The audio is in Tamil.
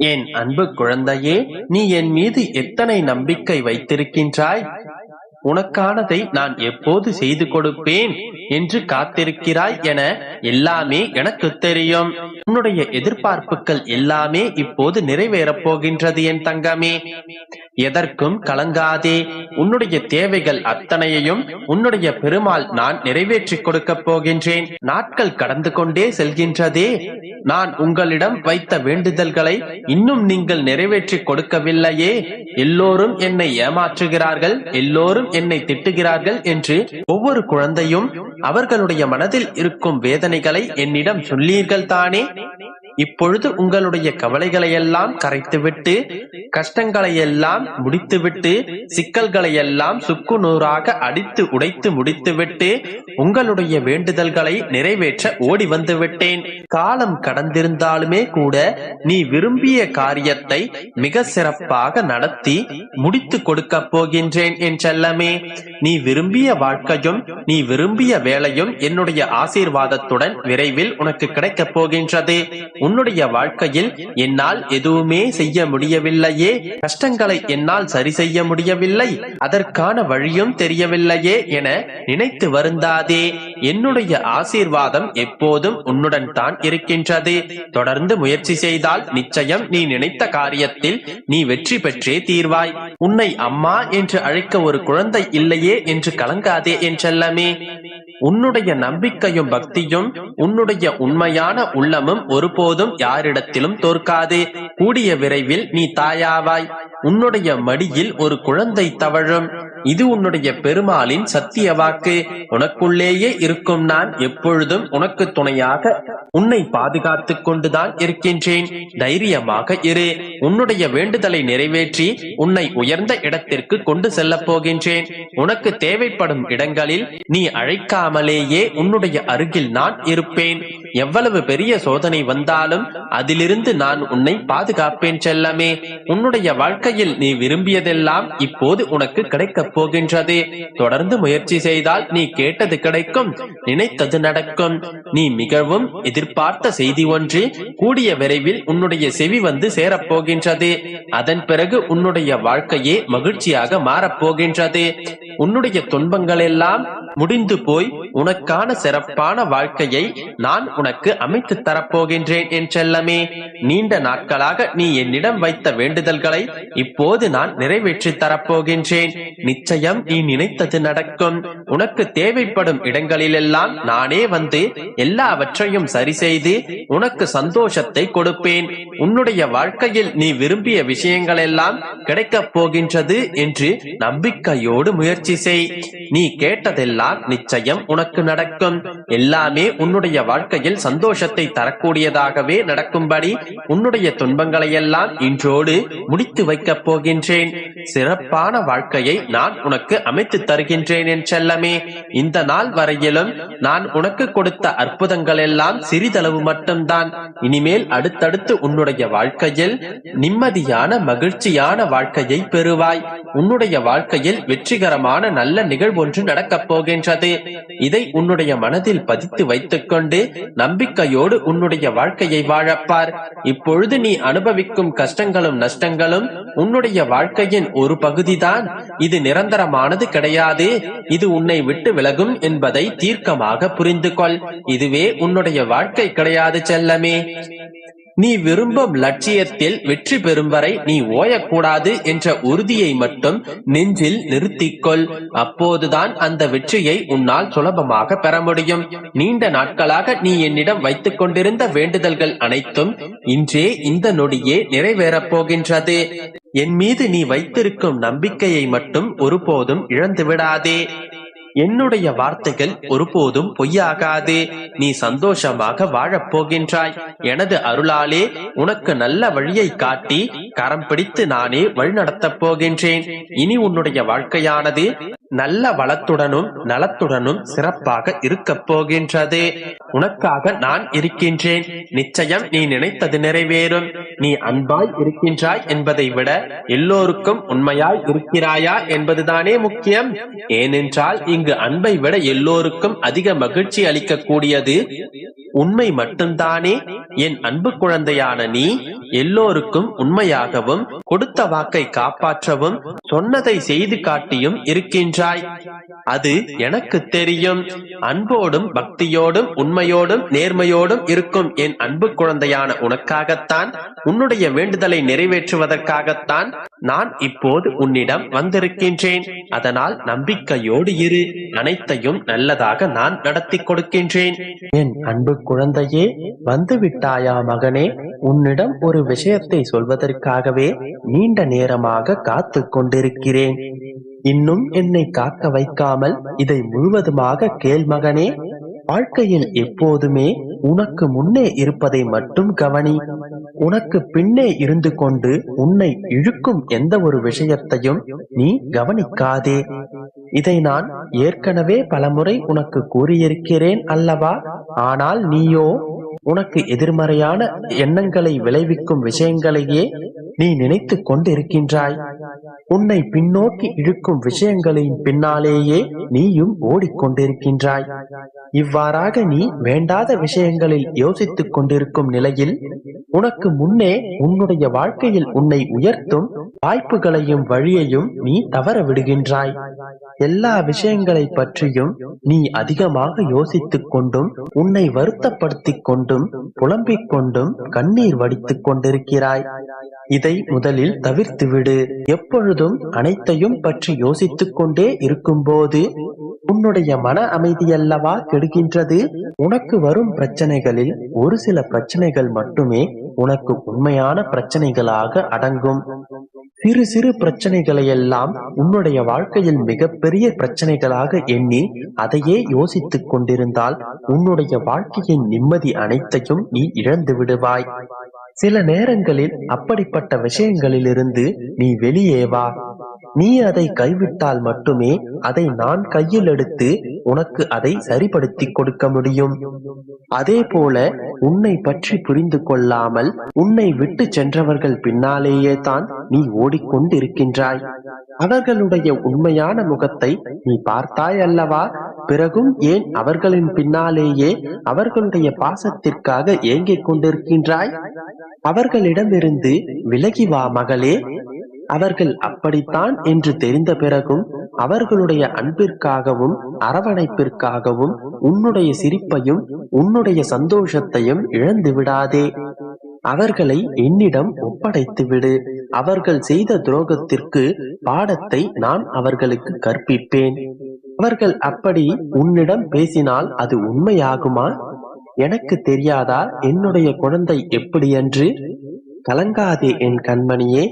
என் அன்பு குழந்தையே, நீ என் மீது எத்தனை நம்பிக்கை வைத்திருக்கின்றாய்? உனக்கானதை நான் எப்போது செய்து கொடுப்பேன் என்று காத்திருக்கிறாய் என எல்லாமே எனக்கு தெரியும். உன்னுடைய எதிர்பார்ப்புகள் எல்லாமே இப்போது நிறைவேறப் போகின்றது என் தங்கமே. எதற்கும் கலங்காதே. உன்னுடைய தேவைகள் அத்தனையையும் உன்னுடைய பெருமாள் நான் நிறைவேற்றிக் கொடுக்கப் போகின்றேன். நாட்கள் கடந்து கொண்டே செல்கின்றதே. நான் உங்களிடம் வைத்த வேண்டுதல்களை இன்னும் நீங்கள் நிறைவேற்றிக் கொடுக்கவில்லையே. எல்லோரும் என்னை ஏமாற்றுகிறார்கள், எல்லோரும் என்னை திட்டுகிறார்கள் என்று ஒவ்வொரு குழந்தையும் அவர்களுடைய மனதில் இருக்கும் வேதனைகளை என்னிடம் சொல்லீர்கள் தானே? இப்பொழுது உங்களுடைய கவலைகளை எல்லாம் கரைத்துவிட்டு, கஷ்டங்களை எல்லாம் முடித்துவிட்டு, சிக்கல்களை எல்லாம் சுக்கு நூறாக அடித்து உடைத்து முடித்துவிட்டு உங்களுடைய வேண்டுதல்களை நிறைவேற்ற ஓடி வந்து விட்டேன். காலம் கடந்திருந்தாலுமே கூட நீ விரும்பிய காரியத்தை மிக சிறப்பாக நடத்தி முடித்து கொடுக்க போகின்றேன் என் செல்லமே. நீ விரும்பிய வாழ்க்கையும் நீ விரும்பிய வேலையும் என்னுடைய ஆசீர்வாதத்துடன் விரைவில் உனக்கு கிடைக்கப் போகின்றது. உன்னுடைய வாழ்க்கையில் என்னால் எதுவுமே செய்ய முடியவில்லையே, கஷ்டங்களை என்னால் சரி செய்ய முடியவில்லை, அதற்கான வழியும் தெரியவில்லையே என நினைத்து வருந்தாதே. என்னுடைய ஆசீர்வாதம் எப்போதும் உன்னுடன் தான் இருக்கின்றது. தொடர்ந்து முயற்சி செய்தால் நிச்சயம் நீ நினைத்த காரியத்தில் நீ வெற்றி பெற்றே தீர்வாய். உன்னை அம்மா என்று அழைக்க ஒரு குழந்தை இல்லையே என்று கலங்காதே என் செல்லமே. உன்னுடைய நம்பிக்கையும் பக்தியும் உன்னுடைய உண்மையான உள்ளமும் ஒருபோதும் யாரிடத்திலும் தோற்காது. கூடிய விரைவில் நீ தாயாவாய். உன்னுடைய மடியில் ஒரு குழந்தை தவழும். இது உன்னுடைய பெருமாளின் சத்திய வாக்கு. உனக்குள்ளேயே இருக்கும் நான் எப்பொழுதும் உனக்கு துணையாக உன்னை பாதுகாத்துக் கொண்டுதான் இருக்கின்றேன். தைரியமாக இரு. உன்னுடைய வேண்டுதலை நிறைவேற்றி உன்னை உயர்ந்த இடத்திற்கு கொண்டு செல்ல போகின்றேன். உனக்கு தேவைப்படும் இடங்களில் நீ அழைக்காமலேயே உன்னுடைய அருகில் நான் இருப்பேன். எவ்வளவு பெரிய சோதனை வந்தாலும் அதிலிருந்து நான் உன்னை பாதுகாப்பேன் செல்லமே. உன்னுடைய வாழ்க்கையில் நீ விரும்பியதெல்லாம் இப்போது உனக்கு கிடைக்கப் போகின்றது. தொடர்ந்து முயற்சி செய்தால் நீ கேட்டது கிடைக்கும், நினைத்தது நடக்கும். நீ மிகவும் எதிர்பார்த்த செய்தி ஒன்று கூடிய விரைவில் உன்னுடைய செவி வந்து சேரப்போகின்றது. அதன் பிறகு உன்னுடைய வாழ்க்கையே மகிழ்ச்சியாக மாறப்போகின்றது. உன்னுடைய துன்பங்கள் எல்லாம் முடிந்து போய் உனக்கான சிறப்பான வாழ்க்கையை நான் உனக்கு அமைத்து தரப்போகின்றேன் என் செல்லமே. நீண்ட நாட்களாக நீ என்னிடம் வைத்த வேண்டுதல்களை இப்போது நான் நிறைவேற்றி தரப்போகின்றேன். நிச்சயம் நீ நினைத்தது நடக்கும். உனக்கு தேவைப்படும் இடங்களிலெல்லாம் நானே வந்து எல்லாவற்றையும் சரி செய்து உனக்கு சந்தோஷத்தை கொடுப்பேன். உன்னுடைய வாழ்க்கையில் நீ விரும்பிய விஷயங்கள் எல்லாம் கிடைக்கப் போகின்றது என்று நம்பிக்கையோடு முயற்சி செய். நீ கேட்டதெல்லாம் நிச்சயம் உனக்கு நடக்கும். எல்லாமே உன்னுடைய வாழ்க்கையில் சந்தோஷத்தை தரக்கூடியதாகவே நடக்கும்படி உன்னுடைய துன்பங்களை எல்லாம் இன்றோடு முடித்து வைக்கப் போகின்றேன். சிறப்பான வாழ்க்கையை நான் உனக்கு அமைத்து தருகின்றேன் என் செல்லமே. இந்த நாள் வரையிலும் நான் உனக்கு கொடுத்த அற்புதங்கள் எல்லாம் சிறிதளவு மட்டும்தான். இனிமேல் அடுத்தடுத்து உன்னுடைய வாழ்க்கையில் நிம்மதியான மகிழ்ச்சியான வாழ்க்கையை பெறுவாய். உன்னுடைய வாழ்க்கையில் வெற்றிகரமான நல்ல நிகழ்வொன்று நடக்கப் போகின்றது. இதை உன்னுடைய மனதில் பதித்து வைத்துக் கொண்டு நம்பிக்கையோடு உன்னுடைய வாழ்க்கையை வாழப்பார். இப்பொழுது நீ அனுபவிக்கும் கஷ்டங்களும் நஷ்டங்களும் உன்னுடைய வாழ்க்கையின் ஒரு பகுதிதான். இது நிரந்தரமானது கிடையாது. இது உன்னை விட்டு விலகும் என்பதை தீர்க்கமாக புரிந்து கொள். இதுவே உன்னுடைய வாழ்க்கை கிடையாது செல்லமே. நீ விரும்பும் லட்சியத்தில் வெற்றி பெறும் வரை நீ ஓயக்கூடாது என்ற உறுதியை மட்டும் நெஞ்சில் நிறுத்திக்கொள். அப்போதுதான் அந்த வெற்றியை உன்னால் சுலபமாக பெற முடியும். நீண்ட நாட்களாக நீ என்னிடம் வைத்துக் கொண்டிருந்த வேண்டுதல்கள் அனைத்தும் இன்றே இந்த நொடியே நிறைவேறப் போகின்றது. என் மீது நீ வைத்திருக்கும் நம்பிக்கையை மட்டும் ஒருபோதும் இழந்து விடாதே. என்னுடைய வார்த்தைகள் ஒருபோதும் பொய்யாகாது. நீ சந்தோஷமாக வாழப் போகின்றாய். எனது அருளாலே உனக்கு நல்ல வழியை காட்டி கரம் பிடித்து நானே வழிநடத்தப் போகின்றேன். இனி உன்னுடைய வாழ்க்கையானது நல்ல வளத்துடனும் நலத்துடனும் சிறப்பாக இருக்கப் போகின்றது. உனக்காக நான் இருக்கின்றேன். நிச்சயம் நீ நினைத்தது நிறைவேறும். நீ அன்பாய் இருக்கின்றாய் என்பதை விட எல்லோருக்கும் உண்மையாய் இருக்கிறாயா என்பதுதானே முக்கியம். ஏனென்றால் இங்கு அன்பை விட எல்லோருக்கும் அதிக மகிழ்ச்சி அளிக்கக்கூடியது உண்மை மட்டும்தானே? என் அன்பு குழந்தையான நீ எல்லோருக்கும் உண்மையாகவும் கொடுத்த வாக்கை காப்பாற்றவும் சொன்னதை செய்து காட்டியும் இருக்கின்றாய். அது எனக்கு தெரியும். அன்போடும் பக்தியோடும் உண்மையோடும் நேர்மையோடும் இருக்கும் என் அன்பு குழந்தையான உனக்காகத்தான், உன்னுடைய வேண்டுதலை நிறைவேற்றுவதற்காகத்தான் நான் இப்போது உன்னிடம் வந்திருக்கின்றேன். அதனால் நம்பிக்கையோடு இரு. அனைத்தையும் நல்லதாக நான் நடத்தி கொடுக்கின்றேன். என் அன்பு குழந்தையே, வந்துவிட்டாயா மகனே? உன்னிடம் ஒரு விஷயத்தை சொல்வதற்காகவே நீண்ட நேரமாக காத்து கொண்டிருக்கிறேன். இன்னும் என்னை காக்க வைக்காமல் இதை முழுவதுமாக கேள் மகனே. வாழ்க்கையில் எப்போதுமே உனக்கு முன்னே இருப்பதை மட்டும் கவனி. உனக்கு பின்னே இருந்து கொண்டு உன்னை இழுக்கும் எந்த ஒரு விஷயத்தையும் நீ கவனிக்காதே. இதை நான் ஏற்கனவே பலமுறை உனக்கு கூறியிருக்கிறேன் அல்லவா? ஆனால் நீயோ உனக்கு எதிர்மறையான எண்ணங்களை விளைவிக்கும் விஷயங்களையே நீ நினைத்து கொண்டிருக்கின்றாய். உன்னை பின்னோக்கி இழுக்கும் விஷயங்களின் பின்னாலேயே நீயும் ஓடிக்கொண்டிருக்கின்றாய். இவ்வாறாக நீ வேண்டாத விஷயங்களில் யோசித்துக் கொண்டிருக்கும் நிலையில் உனக்கு முன்னே உன்னுடைய வாழ்க்கையில் உன்னை உயர்த்தும் வாய்ப்புகளையும் வழியையும் நீ தவற விடுகின்றாய். எல்லா விஷயங்களை பற்றியும் நீ அதிகமாக யோசித்துக் கொண்டும் உன்னை வருத்தப்படுத்திக் கொண்டும் புலம்பிக் கொண்டும் கண்ணீர் வடித்துக் கொண்டிருக்கிறாய். இதை முதலில் தவிர்த்துவிடு. எப்பொழுதும் அனைத்தையும் பற்றி யோசித்துக் கொண்டே இருக்கும்போது உன்னுடைய மன அமைதியல்லவா கெடுகின்றது. உனக்கு வரும் பிரச்சனைகளில் ஒரு சில பிரச்சனைகள் மட்டுமே உனக்கு உண்மையான பிரச்சனைகளாக அடங்கும். சிறு சிறு பிரச்சனைகளை எல்லாம் உன்னுடைய வாழ்க்கையில் மிகப்பெரிய பிரச்சனைகளாக எண்ணி அதையே யோசித்துக் கொண்டிருந்தால் உன்னுடைய வாழ்க்கையின் நிம்மதி அனைத்தையும் நீ இழந்து விடுவாய். சில நேரங்களில் அப்படிப்பட்ட விஷயங்களிலிருந்து நீ வெளியே வா. நீ அதை கைவிட்டால் மட்டுமே அதை நான் கையில் எடுத்து உனக்கு அதை சரிப்படுத்தி கொடுக்க முடியும். அதே போல உன்னை பற்றி புரிந்து கொள்ளாமல் உன்னை விட்டு சென்றவர்கள் பின்னாலேயே தான் நீ ஓடிக்கொண்டிருக்கின்றாய். அவர்களுடைய உண்மையான முகத்தை நீ பார்த்தாய் அல்லவா? பிறகும் ஏன் அவர்களின் பின்னாலேயே அவர்களுடைய பாசத்திற்காக ஏங்கிக் கொண்டிருக்கின்றாய்? அவர்களிடமிருந்து விலகி வா மகளே. அவர்கள் அப்படித்தான் என்று தெரிந்த பிறகும் அவர்களுடைய அன்பிற்காகவும் அரவணைப்பிற்காகவும் உன்னுடைய சிரிப்பையும் உன்னுடைய சந்தோஷத்தையும் இழந்து விடாதே. அவர்களை என்னிடம் ஒப்படைத்து விடு. அவர்கள் செய்த துரோகத்திற்கு பாடத்தை நான் அவர்களுக்கு கற்பிப்பேன். அவர்கள் அப்படி உன்னிடம் பேசினால் அது உண்மையாகுமா? எனக்கு தெரியாதா என்னுடைய குழந்தை எப்படி என்று? கலங்காதே என் கண்மணியே.